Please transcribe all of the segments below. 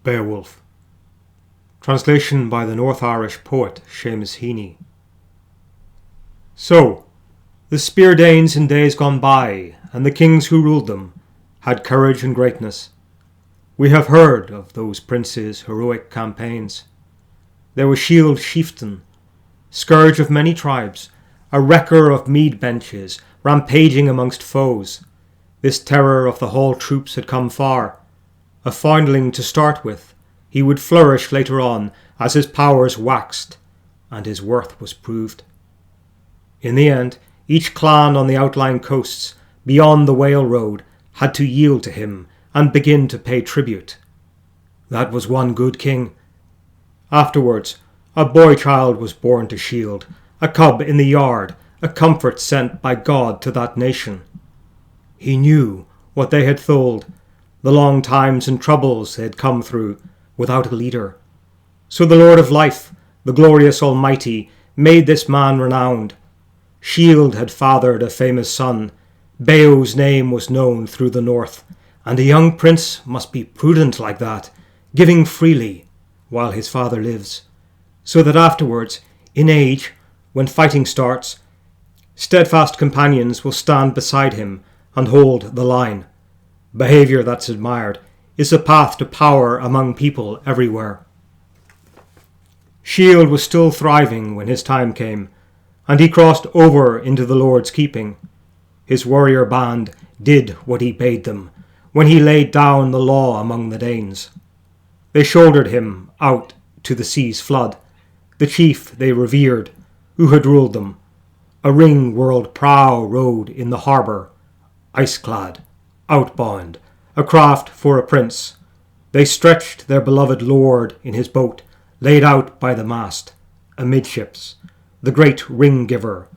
Beowulf. Translation by the North Irish poet Seamus Heany. So, the Spear Danes in days gone by, and the kings who ruled them, had courage and greatness. We have heard of those princes' heroic campaigns. There was Sheafson, scourge of many tribes, a wrecker of mead benches, rampaging amongst foes. This terror of the whole troops had come far. A foundling to start with, he would flourish later on as his powers waxed and his worth was proved. In the end, each clan on the outlying coasts beyond the Whale Road had to yield to him and begin to pay tribute. That was one good king. Afterwards, a boy-child was born to shield, a cub in the yard, a comfort sent by God to that nation. He knew what they had told, the long times and troubles they had come through without a leader. So the Lord of Life, the glorious Almighty, made this man renowned. Shield had fathered a famous son. Beow's name was known through the north, and a young prince must be prudent like that, giving freely while his father lives, so that afterwards, in age, when fighting starts, steadfast companions will stand beside him and hold the line. Behaviour that's admired is the path to power among people everywhere. Shield was still thriving when his time came, and he crossed over into the Lord's keeping. His warrior band did what he bade them, when he laid down the law among the Danes. They shouldered him out to the sea's flood, the chief they revered, who had ruled them. A ring-whirled prow rode in the harbour, ice-clad, outbound, a craft for a prince. They stretched their beloved lord in his boat, laid out by the mast, amidships, the great ring-giver.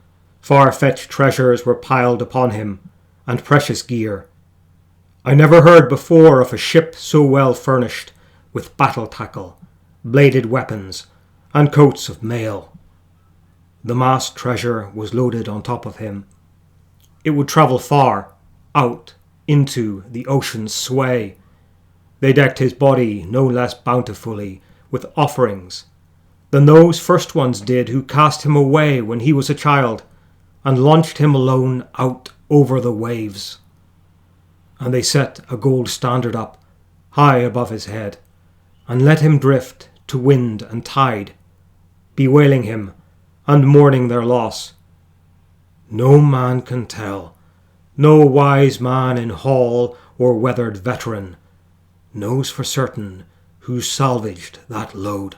Far-fetched treasures were piled upon him, and precious gear. I never heard before of a ship so well furnished, with battle-tackle, bladed weapons, and coats of mail. The mast treasure was loaded on top of him. It would travel far, out into the ocean's sway. They decked his body no less bountifully with offerings than those first ones did who cast him away when he was a child and launched him alone out over the waves. And they set a gold standard up high above his head and let him drift to wind and tide, bewailing him and mourning their loss. No man can tell, no wise man in hall or weathered veteran knows for certain who salvaged that load.